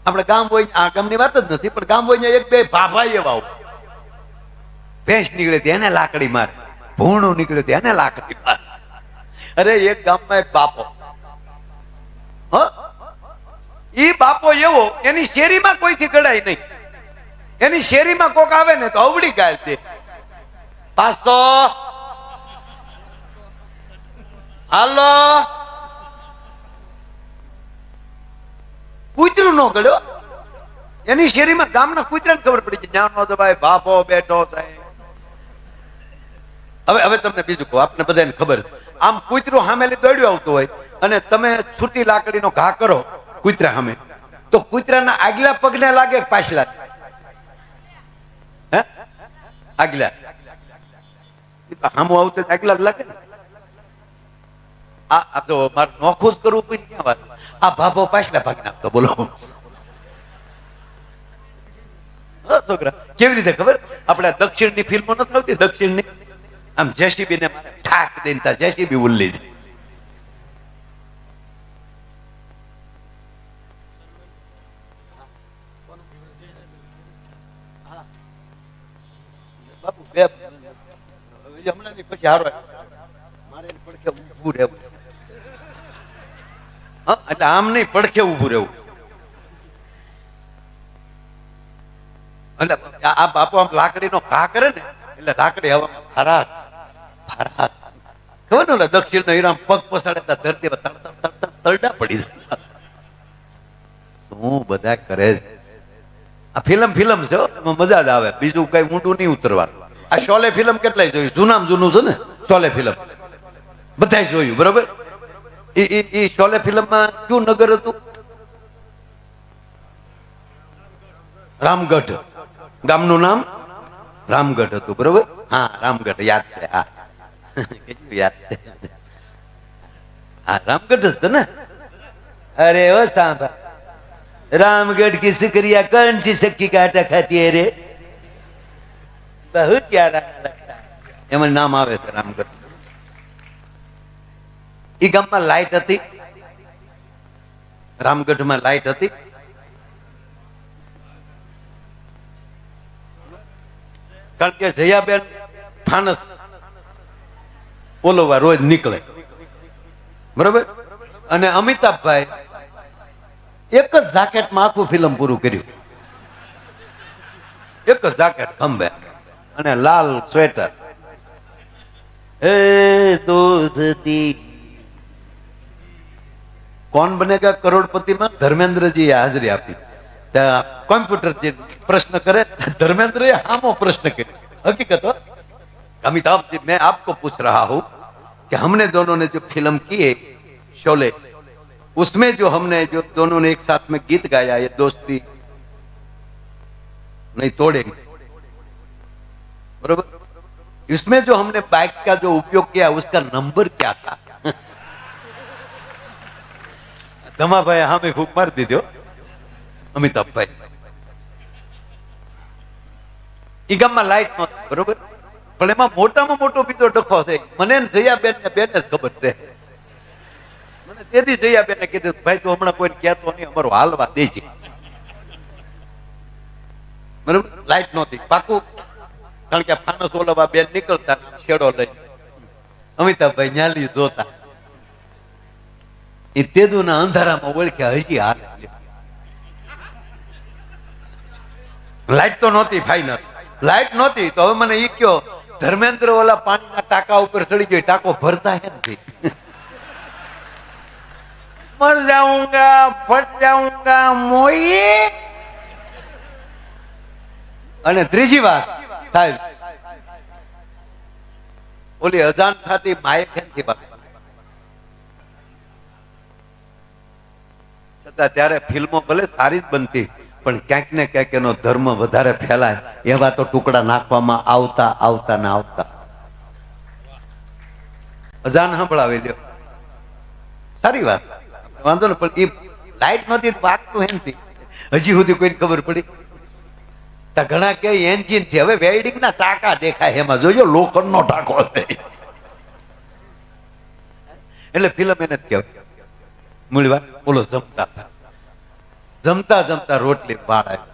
આપણે ગામ હોય, આ ગામની વાત જ નથી, પણ ગામ હોય એક બે ભાભા એવા હોય. ભેંસ નીકળે એને લાકડી મારે, ભૂણું નીકળે એને લાકડી મારે. અરે એક ગામમાં એક બાપો, ઈ બાપો એવો, એની શેરીમાં કોઈથી ગળાય નહીં. એની શેરીમાં કોક આવે ને તો અવળી ગાળ દે, 500 હાલો. કૂતરું નો ગળ્યો, એની શેરીમાં ગામના કૂતરાને ખબર પડી છે ન્યાનો તો ભાઈ બાપો બેઠો થાય. હવે તમને બીજું કહું, આપને બધાને ખબર, આમ કૂતરું સામેલી દોડ્યું આવતું હોય અને તમે છૂટી લાકડીનો ઘા કરો કૂતરા સામે, તો કૂતરાના આગલા પગને લાગે પાછલા? હે, આગલા. સામું આવતું આગલા લાગે ને. આ તો મારે નોખું જ કરવું પછી ક્યાં વાત. આ ભાભો પાછલા ભાગ નાખતો, બોલો છોકરા. કેવી રીતે ખબર? આપણે દક્ષિણની ફિલ્મો નથી આવતી, દક્ષિણની, આમ જેસીબી ને મારે ઠાક દઈને જેસીબી ઉલ્લી જાય. બાપુ બે હમણાં ની પછી હારો મારે પડખે ઊભું રહેવું. એટલે આમ નહીં, પડખે ઊભું રહેવું. એટલે આ બાપુ આમ લાકડીનો ઘા કરે ને એટલે લાકડી હવામાં ફરાક ફરાક, ખબર ને, દક્ષિણ નો હીરામ પગ પસાડે ધરતી તરડા પડી જાય. શું બધા કરે છે. આ ફિલ્મ છે, એમાં મજા જ આવે, બીજું કઈ ઊંડું નહીં ઉતરવાનું. આ શોલે ફિલ્મ કેટલાય જોયું, જૂનામાં જૂનું છે ને શોલે ફિલ્મ, બધાય જોયું, બરોબર. એ શોલે ફિલ્મમાં કયું નગર હતું? રામગઢ. ગામનું નામ રામગઢ હતું, બરોબર. હા, રામગઢ યાદ છે. હા યાદ છે. હા, રામગઢ હતો ને. અરે ઓ સાંભા, रामगढ़ की शुक्रिया कौन सी सखी का आटा खाती है रे, बहुत प्यारा लगता है. एम नाम आवे છે રામગઢ. ઈ ગામમાં લાઈટ હતી, રામગઢમાં લાઈટ હતી. કારણ કે જયાબેન ફાનસ ઓલોવા રોજ નીકળે, બરોબર. અને અમિતાભભાઈ એક જ જાકેટમાં આખું ફિલ્મ પૂરું કર્યું. એક જ જાકેટ, ખંભે અને લાલ સ્વેટર. એ દૂધતી કોણ બનેગા કરોડપતિમાં ધર્મેન્દ્રજી હાજરી આપી. કોમ્પ્યુટર प्रश्न करे, धर्मेंद्र हामो प्रश्न करे. हकीकत हो अमिताभ जी, मैं आपको पूछ रहा हूं कि हमने दोनों ने जो फिल्म की है शोले, उसमें जो हमने जो दोनों ने एक साथ में गीत गाया, ये दोस्ती नहीं तोड़ेंगे, बरोबर. इसमें जो हमने बाइक का जो उपयोग किया उसका नंबर क्या था? धमा भाई हमें फूक मार दी दो अमिताभ भाई. ઈ ગામમાં લાઈટ નહોતી, બરોબર. પણ એમાં મોટામાં મોટો બીજો ડખો છે. મને જયાબેન ને બેન જ ખબર છે. મને તેથી જયાબેન ને કીધું, ભાઈ તું હમણાં કોઈને કહેતો નહીં, અમારું હાલવા દેજે, બરોબર. લાઈટ નહોતી પાકું. કારણ કે ફાનસ ઓલવા બેન નીકળતા છેડો લઈ, અમિતાભભાઈ ન્યાલી જોતા, એ તેદુના અંધારામાં ઓળખ્યા હજી હાલ. લાઈટ તો નહોતી ફાઈનલ, લાઈટ નહોતી. તો હવે મને ઈ કયો, ધર્મેન્દ્ર ઓલા પાણીના ટાંકા ઉપર ચડી ગયો, ટાંકો ભરતા હે નથી. મર જાઉંગા ફટ જાઉંગા મોઈ. અને ત્રીજી વાત સાહેબ, ઓલી અજાન થતી માયક નથી વાત છતાં ત્યારે ફિલ્મો ભલે સારી જ બનતી, પણ ક્યાંક ને ક્યાંક એનો ધર્મ વધારે ફેલાય એવા તો ટુકડા નાખવામાં આવતા આવતા ને આવતા. અજાન સંભળાવી લ્યો, સારી વાત, વાંધો ને. પણ એ લાઈટ નહોતી, વાગતું એમથી હજી સુધી કોઈને ખબર પડી? ઘણા કે એન્જિન થી, હવે વેલ્ડિંગ ના ટાંકા દેખાય, એમાં જોજો લોખંડ નો ટાંકો. એટલે ફિલ્મ એને જ કહેવાય. મૂળ વાત બોલો, જમતા હતા જમતા જમતા રોટલી વાળ આવ્યો.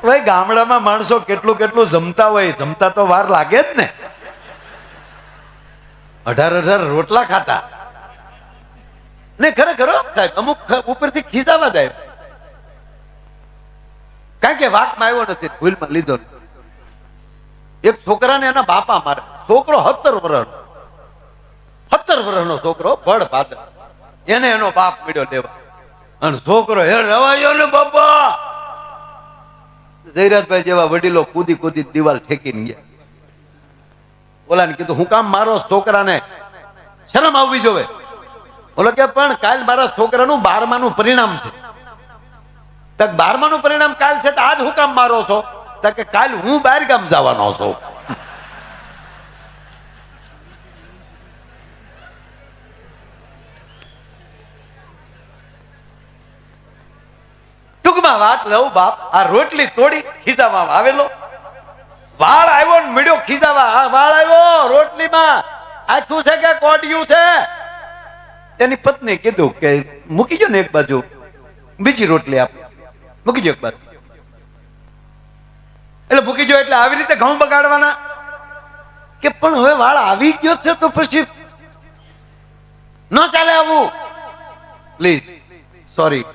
ભાઈ ગામડામાં માણસો કેટલું કેટલું જમતા હોય, જમતા તો વાર લાગે જ ને. 18 રોટલા ખાતા ને ખરેખર સાહેબ અમુક ઉપરથી ખીજાવા જાય, કારણ કે વાકમાં આવ્યો નથી, ભૂલમાં લીધો નથી. એક છોકરાને એના બાપા મારે, છોકરો 17 વર્ષનો છોકરો, ભડ ભાદર, એને એનો બાપ મળ્યો લેવા, અને છોકરો હે રવાયો ને બાપા. જયરાજભાઈ જેવા વડીલો કૂદી કૂદી દિવાલ ઠેકીને ગયા. ઓલાને કીધું હું કામ મારો છોકરાને, શરમ આવવી જોવે. બોલો કે પણ કાલ મારા છોકરાનું 12માનું પરિણામ છે. 12માનું પરિણામ કાલ છે તો આજ હું કામ મારો છો? કે કાલ હું બહાર ગામ જવાનો છું. ટૂંકમાં વાત લઉં બાપ, આ રોટલી તોડી ખીજાવા આવેલો, વાળ આવ્યો ને મળ્યો ખીજાવા. આ વાળ આવ્યો રોટલીમાં, આખું છે કે કોડિયું છે? તેની પત્ની કીધું કે મૂકી જો ને એક બાજુ, બીજી રોટલી આપ, મૂકી જો એક બાજુ. એટલે મૂકી જો એટલે આવી રીતે ઘઉં બગાડવાના? કે પણ હવે વાળ આવી ગયો છે તો પછી ન ચાલે આવું. Please sorry.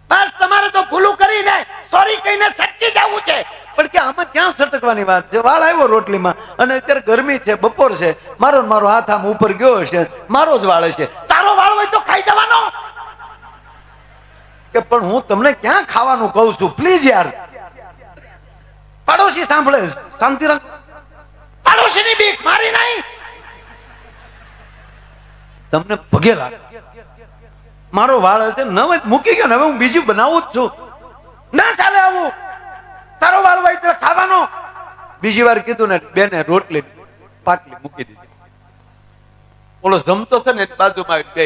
બસ તમારે તો ભૂલું કરીને સોરી કહીને સટકી જવું છે. પણ કે આમાં ક્યાં સટકવાની વાત છે? વાળ આવ્યો રોટલીમાં, અને અત્યારે ગરમી છે, બપોર છે, મારો હાથ આમ ઉપર ગયો હશે, મારો જ વાળ છે. તારો વાળ હોય તો ખાઈ જવાનો. કે પણ હું તમને ક્યાં ખાવાનું કહું છું? પ્લીઝ યાર. પાડોશી સાંભળે, શાંતિ રાખ. પાડોશીની બીક મારી નહીં. તમને પગે લાગે, મારો વાળ હશે ન હોય મૂકી ગયો ને, હવે હું બીજું બનાવું જ છું. ના ચાલે આવું. તારો વાળ હોય તો ખાવાનો. બીજી વાર કીધું ને, બેને રોટલી પાટલી મૂકી દીધી. ઓલો જમતો છે ને બાજુમાં બે,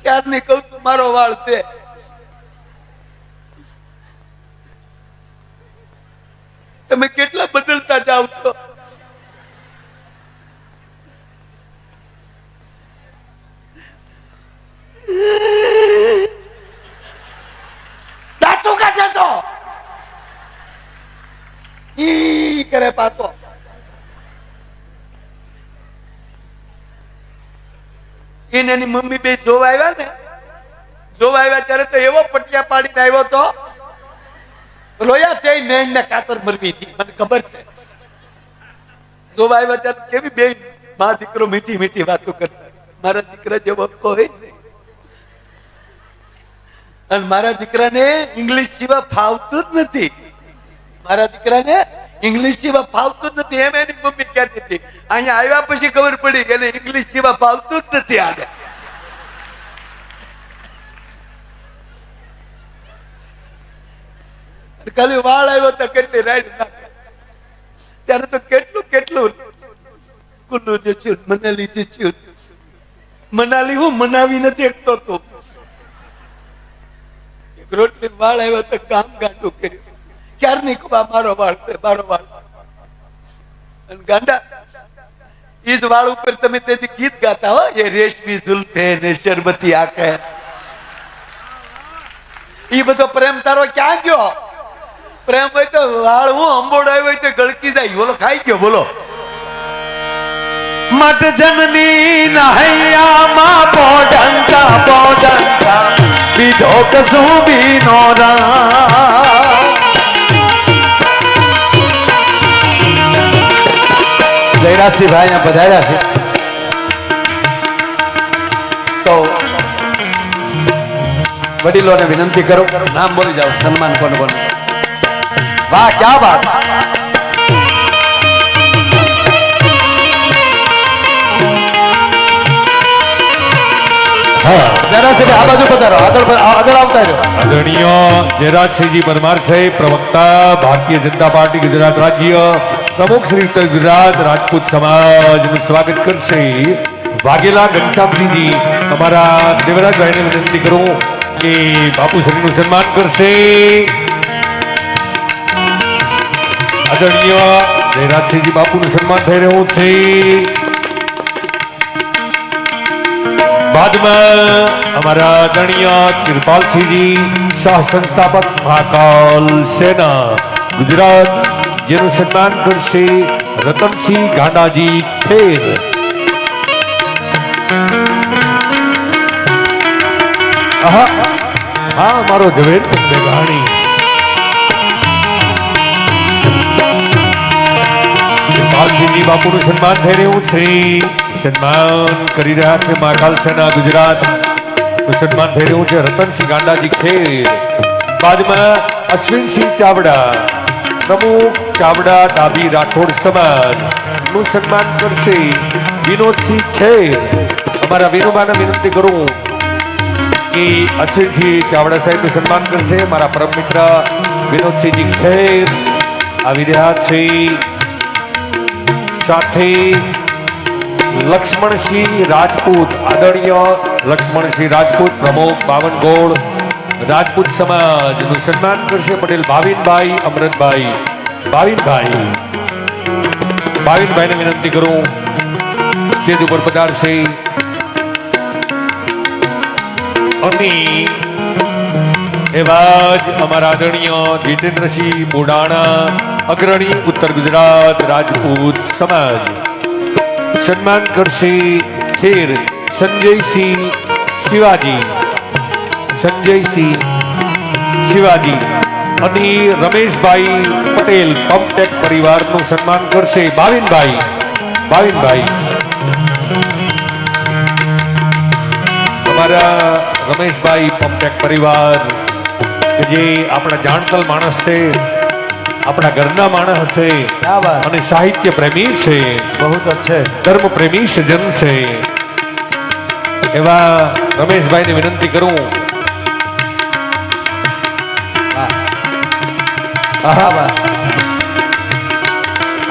ક્યારની કહું છું મારો વાળ છે. તમે કેટલા બદલતા જાવ છો. દાંતું કાઢે તો ઈ કરે પાછો. એને એની મમ્મી બે જોવા આવ્યા ને, જોવા આવ્યા ત્યારે તો એવો પટિયા પાડીને આવ્યો તો રોયા. તે નૈન ને કાતર મરવી હતી, મને ખબર છે. જોવા આવ્યા ત્યારે કેવી બે મા દીકરો મીઠી મીઠી વાતો કરતા. મારા દીકરા જેવો કોઈ નહીં, અને મારા દીકરાને ઇંગ્લિશ સિવાય ફાવતું જ નથી. મારા દીકરાને ઇંગ્લિશ સિવાય ફાવતું જ નથી, એમ એની મમ્મી કહેતી હતી. અહીંયા આવ્યા પછી ખબર પડી કે ઇંગ્લિશ સિવાય ફાવતું જ નથી આને. ખાલી વાળ આવ્યો તો કેટલી રાઈડ નાખે. ત્યારે તો કેટલું કેટલું કુલ્લુ જે છે, મનાલી જે છે, મનાલી હું મનાવી નથી એકતો તો. રોટલી વાળ આવ્યો તો કામ ગાંડું કર્યું. ક્યારની મારો વાળ છે, મારો વાળ છે. અને ગાંડા ઈ જ વાળ ઉપર તમે તેથી ગીત ગાતા હો, એ રેશમી ઝુલ્ફે ને શરબતી આંખે. ઈ બધો પ્રેમ તારો ક્યાં ગયો? પ્રેમ હોય તો વાળ હું અંબોડાય હોય તો ગળકી જાય. બોલો ખાઈ ગયો. બોલો મત જનની નહૈયામાં પોડંકા પોડંકા બીધો કસું બીનો જયરાજસિંહ ભાઈ અહીંયા પધાર્યા છે તો વડીલોને વિનંતી કરું, નામ બોલી જાઓ, સન્માન કોણ કોણ. વાહ ક્યા બાત. આદરણીય જયરાજસિંહજી પરમાર સાહેબ, પ્રવક્તા ભારતીય જનતા પાર્ટી ગુજરાત રાજ્ય પ્રમુખ શ્રી ઉત્તર ગુજરાત રાજપૂત સમાજનું સ્વાગત કરશે. વાઘેલા ઘનશ્યામસિંહજી, અમારા દેવરાજભાઈને વિનંતી કરું કે બાપુશ્રીનું સન્માન કરશે આદરણીય જયરાજસિંહજી બાપુનું સન્માન થઈ રહ્યું છે. બાદમાં અમારા આદરણીય કિરપાલસિંહજી સહ સંસ્થાપક મહાકાલ સેના ગુજરાત, જેનું સન્માન કરશે રતનસિંહ ગાંડાજી ખેર. હા, મારો ઝવેરચંદ મેઘાણી. કિરપાલસિંહજી બાપુનું સન્માન થઈ રહ્યું છે. સન્માન કરી રહ્યા છે મહાકાલ સેના ગુજરાત. સન્માન થઈ રહ્યું છે રતનસિંહ ગાંડાજી ખેર. બાદમાં અશ્વિનસિંહ ચાવડા, પ્રમુખ ચાવડા ડાબી રાઠોડ સમાજ નું સન્માન કરશે વિનોદસિંહ ખેર. અમારા વિનોબાને વિનંતી કરું કે અશ્વિનસિંહ ચાવડા સાહેબનું સન્માન કરશે. મારા પરમ મિત્ર વિનોદસિંહજી ખેર આવી રહ્યા છે. સાથે લક્ષ્મણસિંહ રાજપૂત, આદરણીય લક્ષ્મણસિંહ રાજપૂત પ્રમુખ બાવનગોળ રાજપૂત સમાજનું સન્માન કરશે પટેલ ભાવિનભાઈ અમરતભાઈ. ભાવિનભાઈને વિનંતી કરું સ્ટેજ ઉપર પધારશે. અને એવા જ અમારા આદરણીય જીતેન્દ્રસિંહ બોડાણા, અગ્રણી ઉત્તર ગુજરાત રાજપૂત સમાજ સન્માન કરશે ખેર સંજયસિંહ શિવાજી અને રમેશભાઈ પટેલ પંપટેક પરિવારનું સન્માન કરશે ભાવિનભાઈ. અમારા રમેશભાઈ પંપટેક પરિવાર કે જે આપણા જાણતલ માણસ છે, આપણા ઘરના માણસ છે અને સાહિત્ય પ્રેમી છે, બહુ અચ્છે ધર્મ પ્રેમી સજન છે. એવા રમેશભાઈને વિનંતી કરું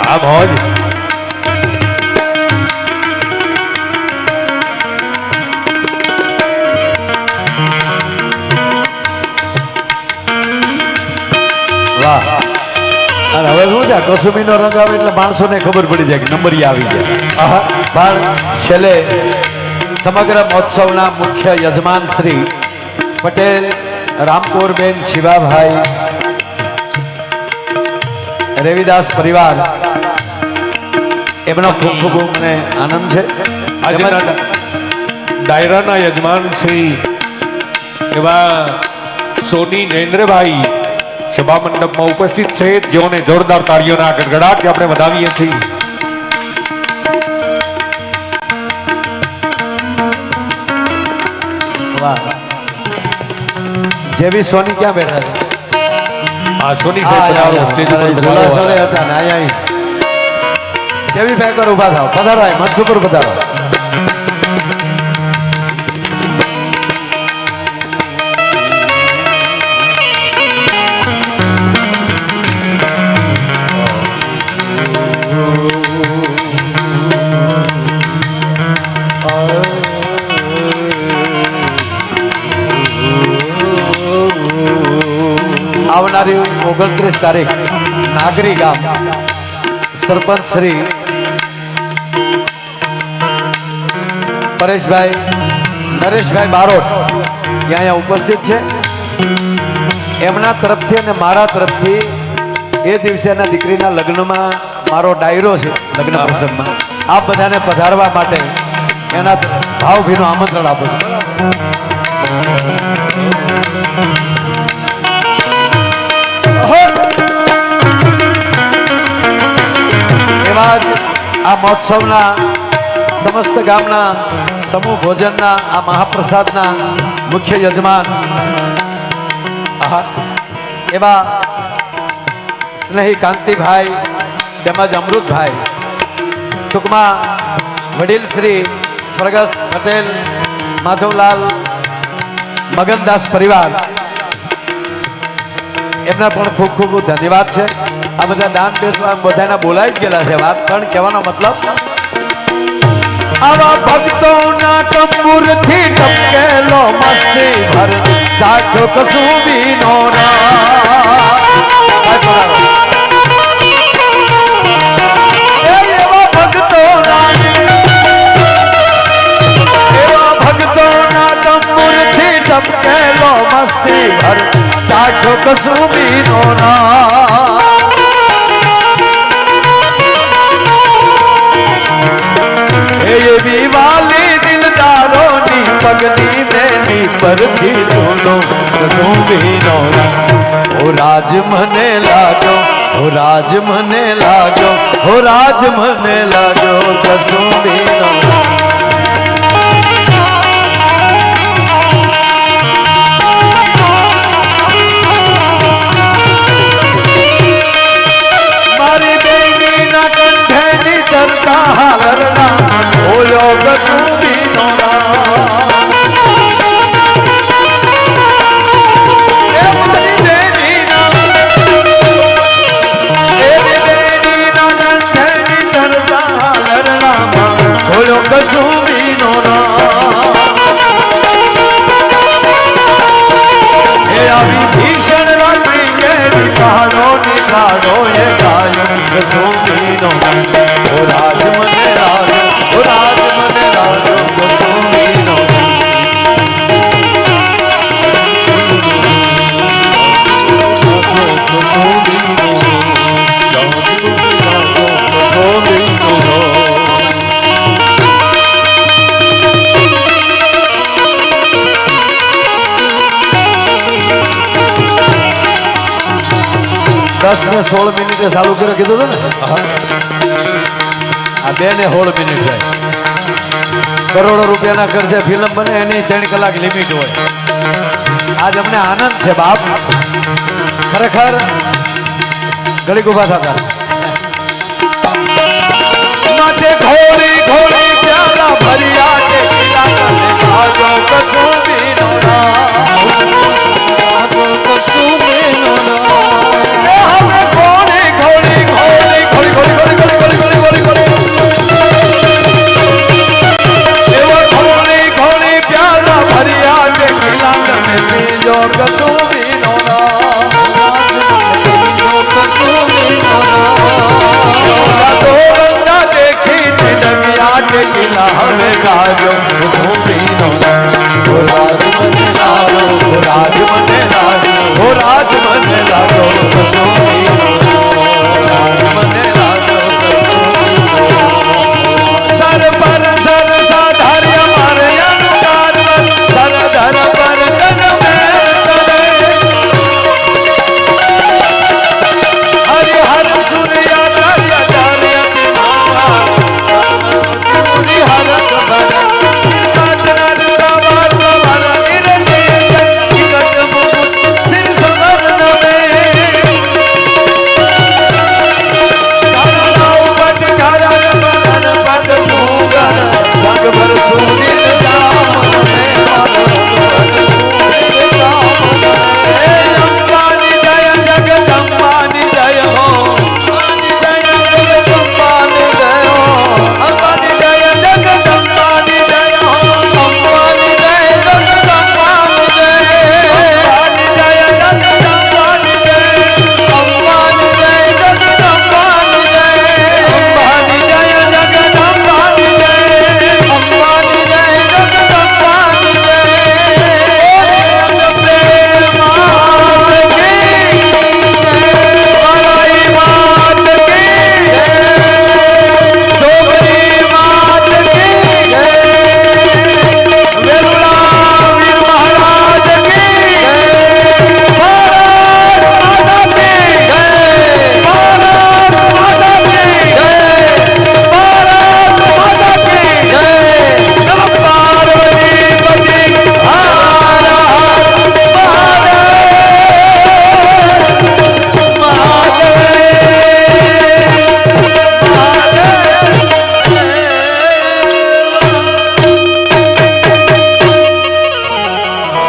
આ મોજ અને હવે શું છે, કસુમીનો રંગ આવે એટલે માણસોને ખબર પડી જાય કે નંબરી આવી જાય. પણ છેલ્લે સમગ્ર મહોત્સવના મુખ્ય યજમાન શ્રી પટેલ રામકોરબેન શિવાભાઈ રેવીદાસ પરિવાર, એમનો ખૂબ ખૂબ મને આનંદ છે. આજના ડાયરાના યજમાન શ્રી એવા સોની નરેન્દ્રભાઈ સભા મંડપમાં ઉપસ્થિત છે, જેઓને જોરદાર તાળીઓના ગડગડાટ આપણે વધાવીએ છીએ. જેવી સોની ક્યાં બેઠા છે? આ સોની સાહેબ સ્ટેજ ઉપર ઝોલાસળે હતા ને અહીંયા જેવી બેકર ઉભા થાવ, પધારો મંચ ઉપર પધારો. આવનારી 29 તારીખ નાગરી ગામ સરપંચ શ્રી નરેશભાઈ બારોટ અહીંયા ઉપસ્થિત છે. એમના તરફથી અને મારા તરફથી એ દિવસે એના દીકરીના લગ્નમાં મારો ડાયરો છે, લગ્ન પ્રસંગમાં આપ બધાને પધારવા માટે એના ભાવભીનું આમંત્રણ આપું છું. એવા જ આ મહોત્સવના સમસ્ત ગામના સમૂહ ભોજનના આ મહાપ્રસાદના મુખ્ય યજમાન એવા સ્નેહી કાંતિભાઈ તેમજ અમૃતભાઈ, ટૂંકમાં વડીલ શ્રી સ્વર્ગસ્થ પટેલ માધવલાલ મગનદાસ પરિવાર, એમના પણ ખૂબ ખૂબ ધન્યવાદ છે. આ બધા દાન બેસવા બધાના બોલાઈ જ ગયેલા છે. વાત પણ કહેવાનો મતલબ આવા ભક્તોના કંબુરથી ટપકેલો મસ્તી ભર ચાખ્યો કસુંબીનો એવા ભક્તોના કંબુરથી ટપકેલો મસ્તી ભર ચાખ્યો કસુંબીનો એવી વાલી દિલદારોની પગની મેની પરથી જોડો કસુંબીનો ઓ રાજ મને લાગ્યો ઓ રાજ મને લાગ્યો ઓ રાજ મને લાગ્યો કસુંબીનો મારી બેનીના કંઠેની ચરતા હાલરના ઓલો કસુંબીનો કસુંબીનો એ આવી ભીષણ રાત્રિ કેરી પહાડો નીકાળો એ ગાયો કસુંબીનો ઓ રાજ મને રાજો ઓ રાજ મને રાજો કસુંબીનો દસ ને 16 મિનિટે ચાલુ કર્યો કીધું હતું ને આ 2 ને 16 મિનિટ થાય કરોડો રૂપિયાના ખર્ચે ફિલ્મ બને એની 3 કલાક લિમિટ હોય આજ અમને આનંદ છે બાપ ખરેખર ઘડીક ઉભા થતા માટે ઘોડી